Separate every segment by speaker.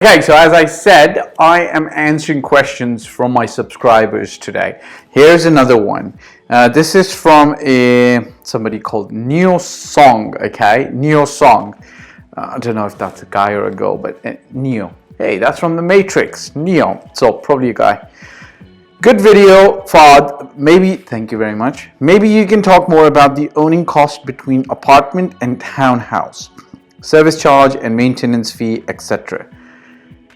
Speaker 1: Okay, so as I said, I am answering questions from my subscribers today. Here's another one. This is from somebody called Neo Song. Okay, Neo Song. I don't know if that's a guy or a girl, but Neo. Hey, that's from the Matrix. Neo. So probably a guy. Good video, Fahd. Maybe, thank you very much. Maybe you can talk more about the owning cost between apartment and townhouse, service charge and maintenance fee, etc.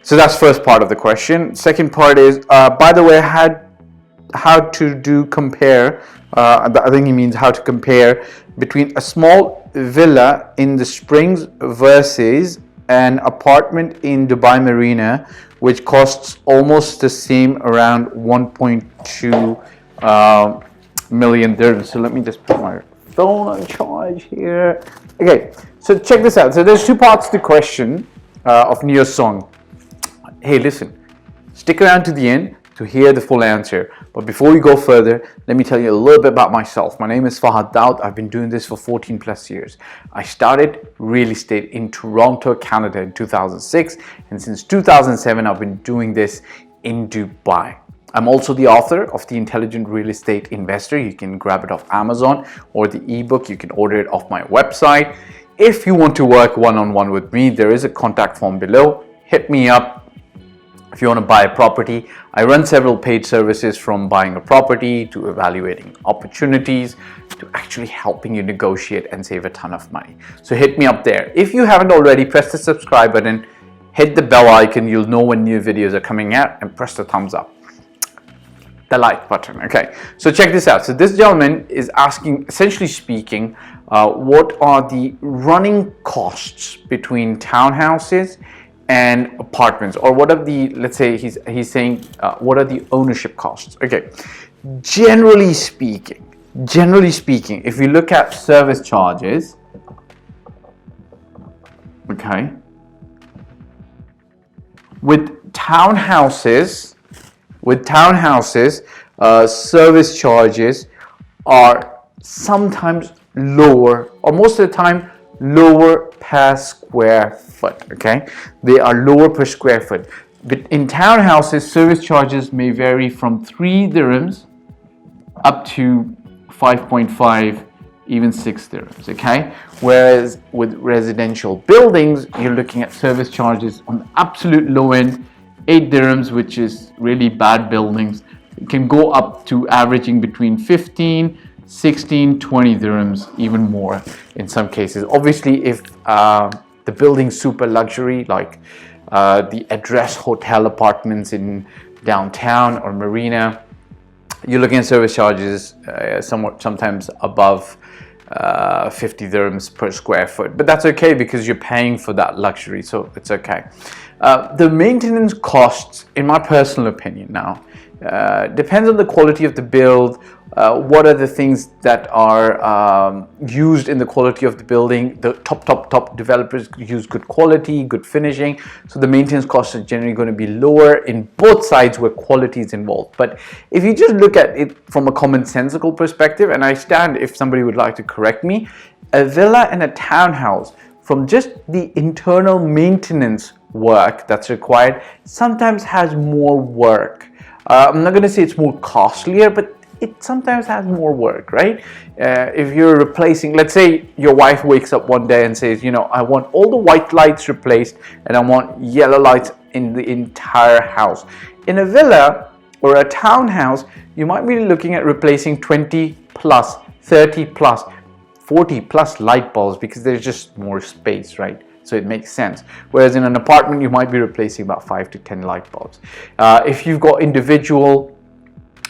Speaker 1: So that's first part of the question. Second part is, by the way, how to do compare. I think he means how to compare between a small villa in the Springs versus an apartment in Dubai Marina, which costs almost the same, around 1.2 million dirhams. So let me just put my phone on charge here. Okay, so check this out. So there's two parts to the question of Neo Song. Hey, listen, stick around to the end to hear the full answer. But before we go further, let me tell you a little bit about myself. My name is Fahd Dawood. I've been doing this for 14 plus years. I started real estate in Toronto, Canada in 2006. And since 2007, I've been doing this in Dubai. I'm also the author of The Intelligent Real Estate Investor. You can grab it off Amazon, or the ebook, you can order it off my website. If you want to work one-on-one with me, there is a contact form below. Hit me up. If you want to buy a property, I run several paid services, from buying a property to evaluating opportunities to actually helping you negotiate and save a ton of money. So hit me up there. If you haven't already, press the subscribe button, hit the bell icon. You'll know when new videos are coming out, and press the thumbs up, the like button. Okay, so check this out. So this gentleman is asking, essentially speaking, what are the running costs between townhouses and apartments, or what are the, let's say he's saying, what are the ownership costs? Okay, generally speaking, if you look at service charges, okay, with townhouses, service charges are sometimes lower, or most of the time lower per square foot. Okay, they are lower per square foot. But in townhouses, service charges may vary from 3 dirhams up to 5.5, even 6 dirhams. Okay, whereas with residential buildings, you're looking at service charges on the absolute low end, 8 dirhams, which is really bad buildings. It can go up to averaging between 15, 16, 20 dirhams, even more in some cases. Obviously, if the building's super luxury, like the Address Hotel apartments in downtown or Marina, you're looking at service charges sometimes above 50 dirhams per square foot. But that's okay, because you're paying for that luxury, so it's okay. The maintenance costs, in my personal opinion now, depends on the quality of the build. What are the things that are used in the quality of the building? The top developers use good quality, good finishing, so the maintenance costs are generally going to be lower in both sides where quality is involved. But if you just look at it from a commonsensical perspective, and I stand if somebody would like to correct me, a villa and a townhouse, from just the internal maintenance work that's required, sometimes has more work. I'm not going to say it's more costlier, but it sometimes has more work, right? If you're replacing, let's say your wife wakes up one day and says, you know, I want all the white lights replaced and I want yellow lights in the entire house. In a villa or a townhouse, you might be looking at replacing 20 plus, 30 plus, 40 plus light bulbs, because there's just more space, right? So it makes sense. Whereas in an apartment, you might be replacing about 5 to 10 light bulbs. If you've got individual,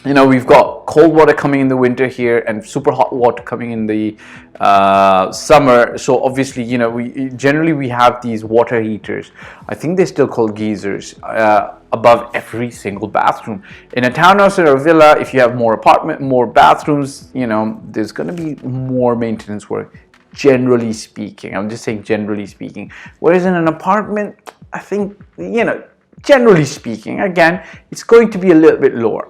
Speaker 1: you know, we've got cold water coming in the winter here and super hot water coming in the summer. So obviously, you know, we have these water heaters. I think they're still called geysers above every single bathroom. In a townhouse or a villa, if you have more bathrooms, you know, there's going to be more maintenance work. Generally speaking, I'm just saying generally speaking. Whereas in an apartment, I think, you know, generally speaking, again, it's going to be a little bit lower.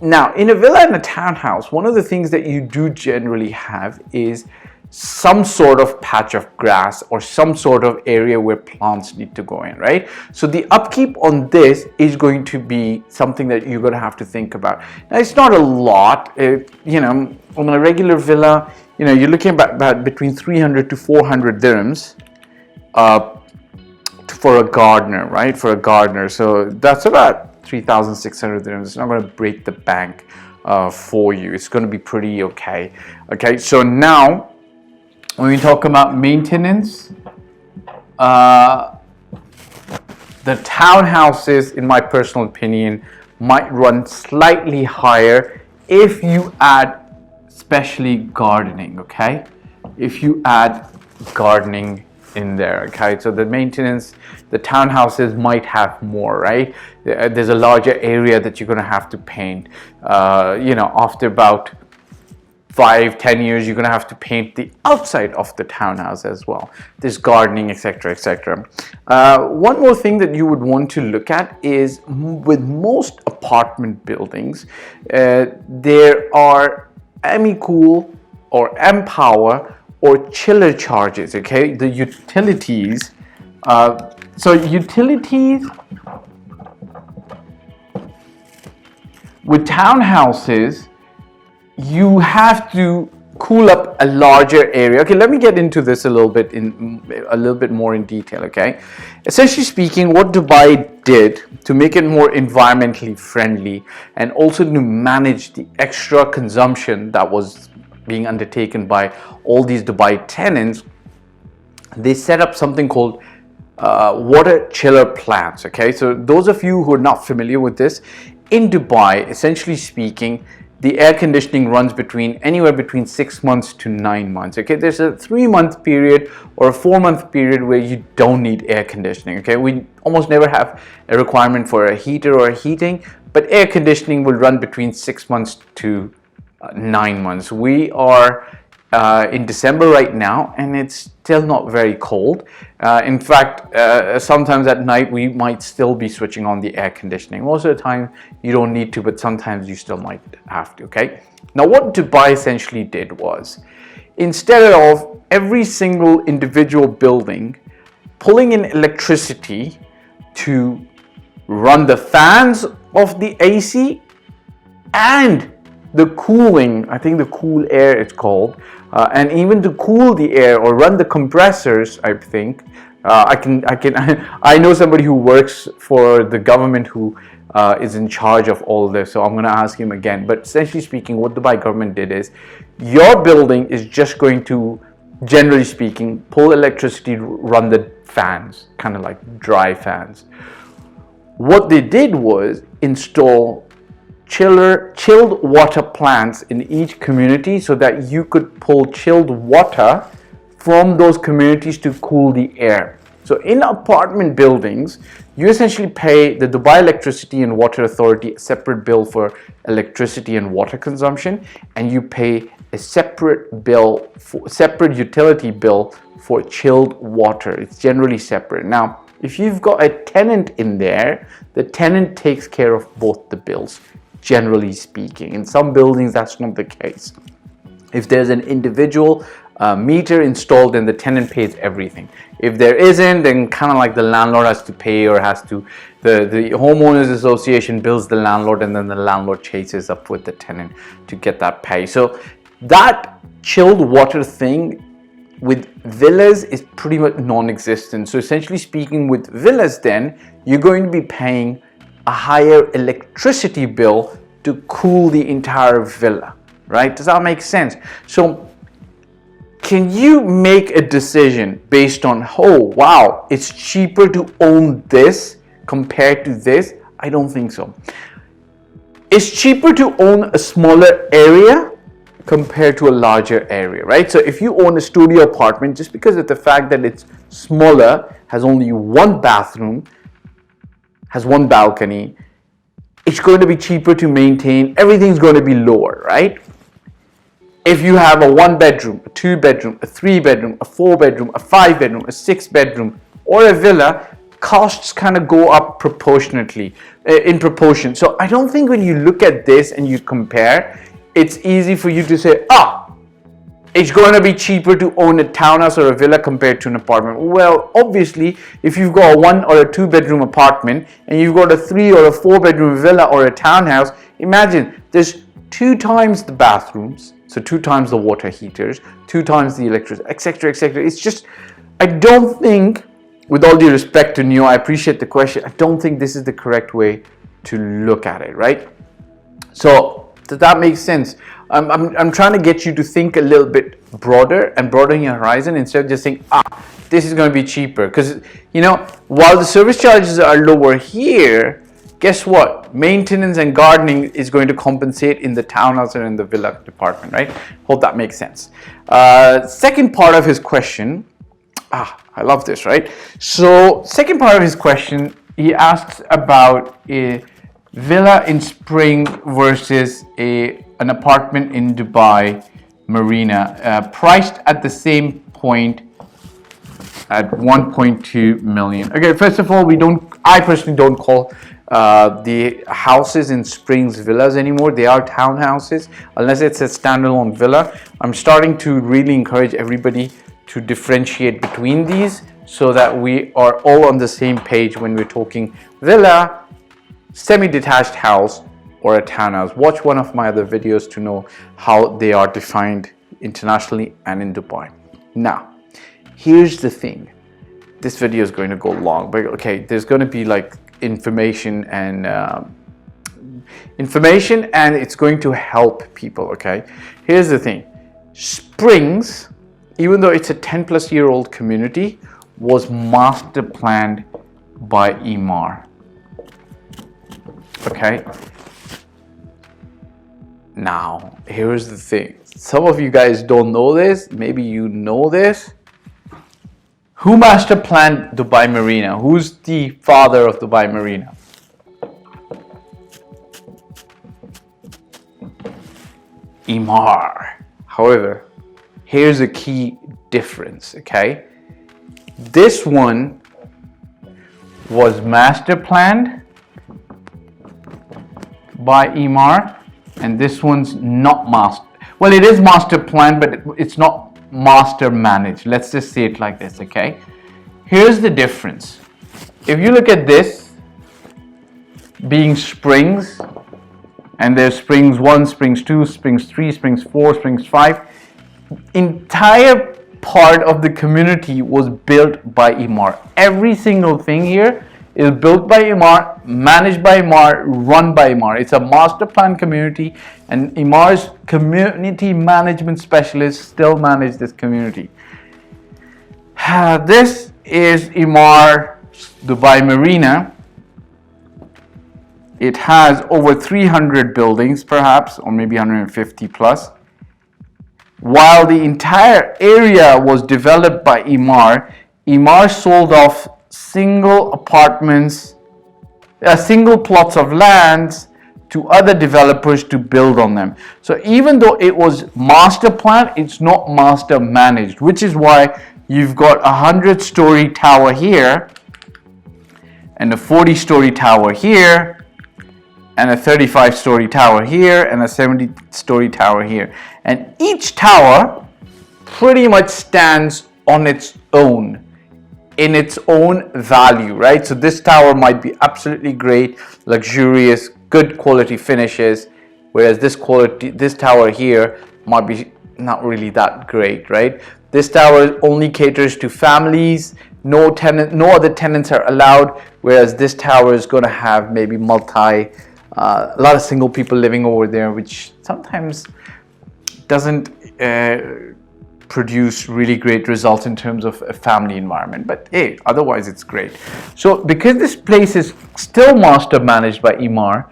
Speaker 1: Now, in a villa and a townhouse, one of the things that you do generally have is some sort of patch of grass or some sort of area where plants need to go in, right? So the upkeep on this is going to be something that you're going to have to think about. Now, it's not a lot, on a regular villa, you're looking at about between 300 to 400 dirhams for a gardener, right? For a gardener. So that's about 3,600 dirhams. It's not going to break the bank for you. It's going to be pretty okay. Okay, so now, when we talk about maintenance, the townhouses, in my personal opinion, might run slightly higher if you add especially gardening, okay? If you add gardening in there, okay? So the maintenance, the townhouses might have more, right? There's a larger area that you're going to have to paint. After about 5-10 years, you're going to have to paint the outside of the townhouse as well. There's gardening, etc., etc. One more thing that you would want to look at is with most apartment buildings, there are AmiCool or Empower or chiller charges. Okay, the utilities. So utilities with townhouses, you have to cool up a larger area. Okay, let me get into this a little bit more in detail. Okay, essentially speaking, what Dubai did to make it more environmentally friendly and also to manage the extra consumption that was being undertaken by all these Dubai tenants, they set up something called water chiller plants. Okay, so those of you who are not familiar with this, in Dubai, essentially speaking, the air conditioning runs anywhere between 6 months to 9 months. Okay, there's a 3-month period or a 4-month period where you don't need air conditioning. Okay, we almost never have a requirement for a heater or a heating, but air conditioning will run between 6 months to 9 months. We are in December right now, and it's still not very cold. In fact, sometimes at night we might still be switching on the air conditioning. Most of the time you don't need to, but sometimes you still might have to. Okay, now what Dubai essentially did was, instead of every single individual building pulling in electricity to run the fans of the AC and the cooling, I think the cool air it's called, and even to cool the air or run the compressors, I think, I know somebody who works for the government who is in charge of all this, so I'm going to ask him again. But essentially speaking, what the Dubai government did is, your building is just going to, generally speaking, pull electricity to run the fans, kind of like dry fans. What they did was install chilled water plants in each community so that you could pull chilled water from those communities to cool the air. So in apartment buildings, you essentially pay the Dubai Electricity and Water Authority a separate bill for electricity and water consumption, and you pay a separate utility bill for chilled water. It's generally separate. Now, if you've got a tenant in there, the tenant takes care of both the bills, generally speaking. In some buildings, that's not the case. If there's an individual meter installed, then the tenant pays everything. If there isn't, then kind of like the landlord has to pay, or the homeowners association bills the landlord, and then the landlord chases up with the tenant to get that pay. So that chilled water thing with villas is pretty much non-existent. So essentially speaking, with villas, then you're going to be paying a higher electricity bill to cool the entire villa, right? Does that make sense? So can you make a decision based on, oh wow, it's cheaper to own this compared to this? I don't think so. It's cheaper to own a smaller area compared to a larger area, right? So if you own a studio apartment, just because of the fact that it's smaller, has only one bathroom, has one balcony, it's going to be cheaper to maintain. Everything's going to be lower, right? If you have a 1-bedroom, a 2-bedroom, a 3-bedroom, a 4-bedroom, a 5-bedroom, a 6-bedroom, or a villa, costs kind of go up proportionately, in proportion. So I don't think when you look at this and you compare, it's easy for you to say, it's going to be cheaper to own a townhouse or a villa compared to an apartment. Well, obviously, if you've got a 1 or a 2 bedroom apartment and you've got a 3 or a 4 bedroom villa or a townhouse, imagine there's 2 times the bathrooms, so 2 times the water heaters, 2 times the electricity, etc., etc. It's just, I don't think, with all due respect to Neo, I appreciate the question, I don't think this is the correct way to look at it, right? So does that make sense? I'm trying to get you to think a little bit broader and broaden your horizon instead of just saying, this is going to be cheaper. Because, you know, while the service charges are lower here, guess what? Maintenance and gardening is going to compensate in the townhouse and in the villa department, right? Hope that makes sense. Second part of his question, I love this, right? So second part of his question, he asks about a villa in Spring versus an apartment in Dubai Marina, priced at the same point at 1.2 million. Okay, first of all, I personally don't call the houses in Springs villas anymore. They are townhouses, unless it's a standalone villa. I'm starting to really encourage everybody to differentiate between these so that we are all on the same page when we're talking villa, semi-detached house, or a townhouse. Watch one of my other videos to know how they are defined internationally and in Dubai. Now, here's the thing. This video is going to go long, but okay, there's going to be like information and it's going to help people, okay? Here's the thing. Springs, even though it's a 10-plus-year-old community, was master planned by Emaar. Okay. Now, here's the thing. Some of you guys don't know this. Maybe you know this. Who master planned Dubai Marina? Who's the father of Dubai Marina? Emaar. However, here's a key difference, okay? This one was master planned by Emaar, and this one's not master. Well, it is master planned, but it's not master managed. Let's just say it like this, okay? Here's the difference. If you look at this being springs, and there's springs 1, springs 2, springs 3, springs 4, springs 5, entire part of the community was built by Emaar. Every single thing here is built by Emaar, managed by Emaar, run by Emaar. It's a master plan community, and Emaar's community management specialists still manage this community. This is Emaar Dubai Marina. It has over 300 buildings, perhaps, or maybe 150 plus. While the entire area was developed by Emaar, Emaar sold off single apartments, single plots of lands to other developers to build on them. So even though it was master planned, it's not master managed, which is why you've got a 100-story tower here, and a 40-story tower here, and a 35-story tower here, and a 70-story tower here. And each tower pretty much stands on its own, in its own value, right? So this tower might be absolutely great, luxurious, good quality finishes, whereas this tower here might be not really that great, right? This tower only caters to families, no other tenants are allowed, whereas this tower is going to have maybe a lot of single people living over there, which sometimes doesn't produce really great results in terms of a family environment, but hey, otherwise it's great. So because this place is still master managed by Emaar,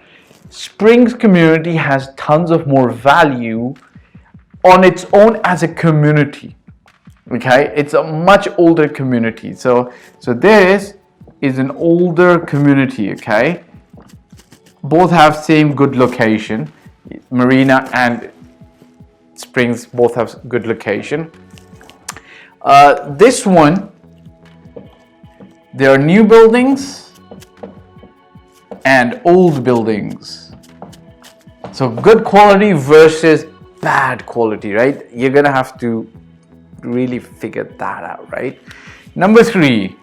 Speaker 1: Springs community has tons of more value on its own as a community. Okay, it's a much older community. So this is an older community. Okay, both have same good location. Marina and Springs both have good location. This one, there are new buildings and old buildings. So good quality versus bad quality, right? You're gonna have to really figure that out, right? Number 3,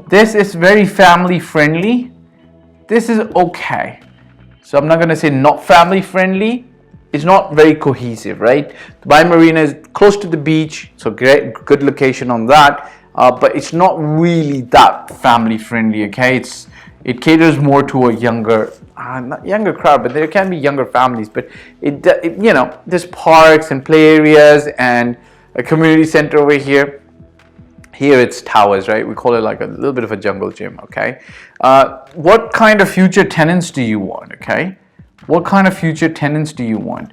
Speaker 1: this is very family friendly. This is okay. So I'm not gonna say not family friendly. It's not very cohesive, right? Dubai Marina is close to the beach, so great, good location on that. But it's not really that family friendly, okay? It caters more to a younger, not younger crowd, but there can be younger families. But it you know, there's parks and play areas and a community center over here. Here it's towers, right? We call it like a little bit of a jungle gym, okay? What kind of future tenants do you want, okay? What kind of future tenants do you want?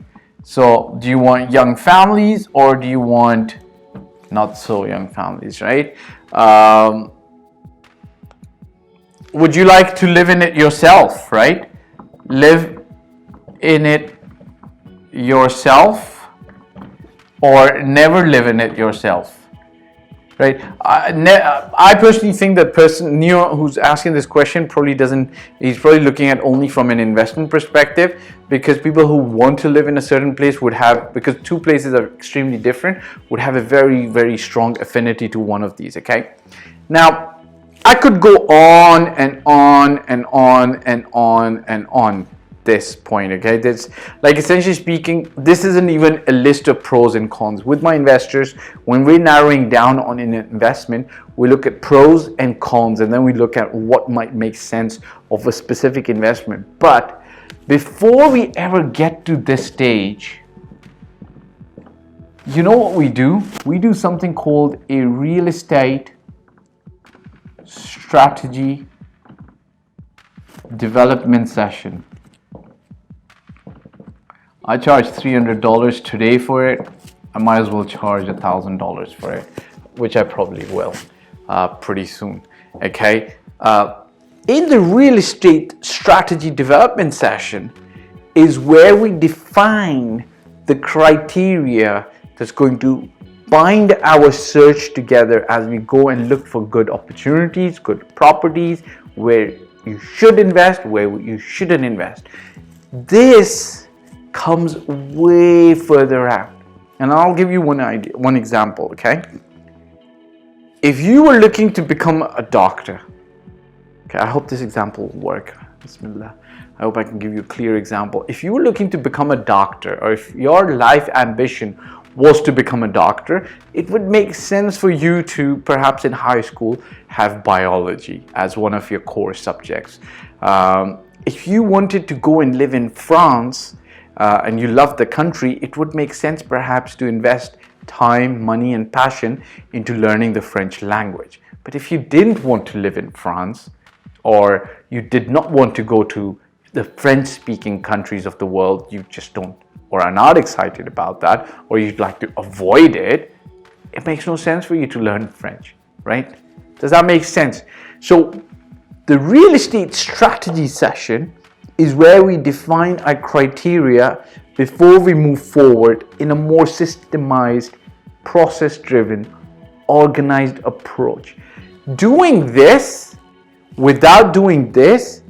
Speaker 1: So do you want young families or do you want not so young families, right? Would you like to live in it yourself, right? Live in it yourself or never live in it yourself? Right. I personally think that person Neo who's asking this question probably doesn't. He's probably looking at only from an investment perspective, because people who want to live in a certain place would have, because two places are extremely different, would have a very, very strong affinity to one of these. Okay. Now, I could go on and on and on and on and on this point, okay? This, like, essentially speaking, this isn't even a list of pros and cons. With my investors, when we're narrowing down on an investment, we look at pros and cons, and then we look at what might make sense of a specific investment. But before we ever get to this stage, you know what we do? We do something called a real estate strategy development session. I charge $300 today for it. I might as well charge $1,000 for it, which I probably will pretty soon. Okay. In the real estate strategy development session is where we define the criteria that's going to bind our search together as we go and look for good opportunities, good properties, where you should invest, where you shouldn't invest. This comes way further out, and I'll give you one example. Okay, if you were looking to become a doctor, okay, I hope this example will work. Bismillah. I hope I can give you a clear example. If you were looking to become a doctor, or if your life ambition was to become a doctor, it would make sense for you to, perhaps in high school, have biology as one of your core subjects. If you wanted to go and live in France, and you love the country, it would make sense perhaps to invest time, money and passion into learning the French language. But if you didn't want to live in France, or you did not want to go to the French-speaking countries of the world, you just don't, or are not excited about that, or you'd like to avoid it, it makes no sense for you to learn French, right? Does that make sense? So the real estate strategy session is where we define our criteria before we move forward in a more systemized, process-driven, organized approach. Doing this without doing this,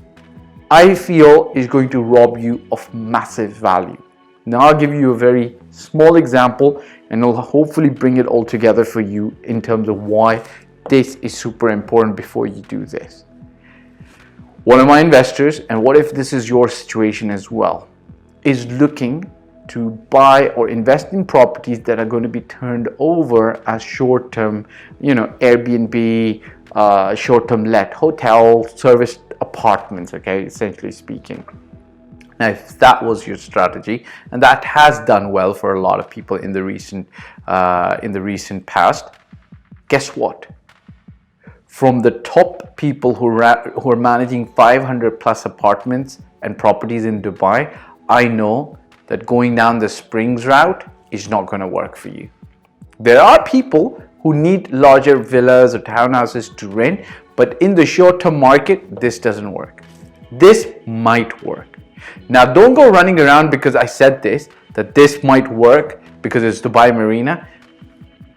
Speaker 1: I feel, is going to rob you of massive value. Now I'll give you a very small example, and I'll hopefully bring it all together for you in terms of why this is super important before you do this. One of my investors, and what if this is your situation as well, is looking to buy or invest in properties that are going to be turned over as short-term, Airbnb, short-term let, hotel, service apartments, okay, essentially speaking. Now, if that was your strategy, and that has done well for a lot of people in the recent past, guess what? From the top people who are managing 500 plus apartments and properties in Dubai, I know that going down the Springs route is not going to work for you. There are people who need larger villas or townhouses to rent, but in the short-term market, this doesn't work. This might work. Now, don't go running around because I said this, that this might work because it's Dubai Marina.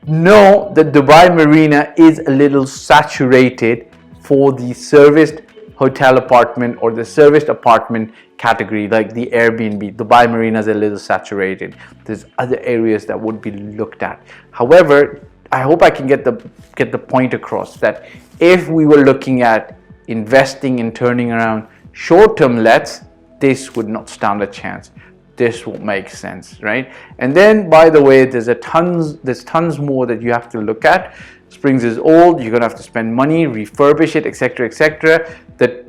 Speaker 1: Know that Dubai Marina is a little saturated for the serviced hotel apartment or the serviced apartment category, like the Airbnb. Dubai Marina is a little saturated. There's other areas that would be looked at. However, I hope I can get the point across that if we were looking at investing and turning around short-term lets, this would not stand a chance. This won't make sense, right? And then, by the way, there's tons more that you have to look at. Springs is old, you're gonna have to spend money, refurbish it, etc., etc. The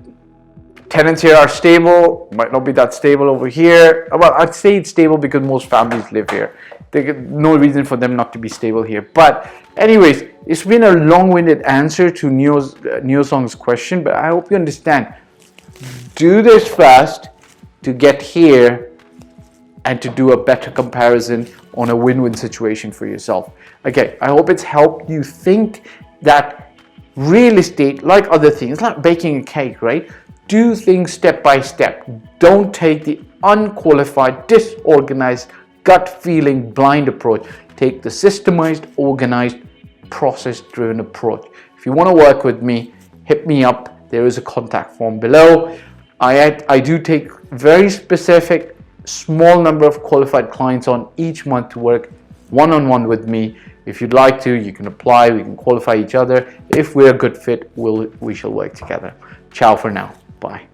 Speaker 1: tenants here are stable, might not be that stable over here. Well, I'd say it's stable because most families live here. There's no reason for them not to be stable here. But anyways, it's been a long-winded answer to Neo Song's question, but I hope you understand. Do this fast to get here and to do a better comparison on a win-win situation for yourself. Okay, I hope it's helped you think that real estate, like other things, like baking a cake, right? Do things step by step. Don't take the unqualified, disorganized, gut feeling, blind approach. Take the systemized, organized, process-driven approach. If you want to work with me, hit me up. There is a contact form below. I do take very specific, small number of qualified clients on each month to work one-on-one with me. If you'd like to, you can apply. We can qualify each other. If we're a good fit, we shall work together. Ciao for now. Bye.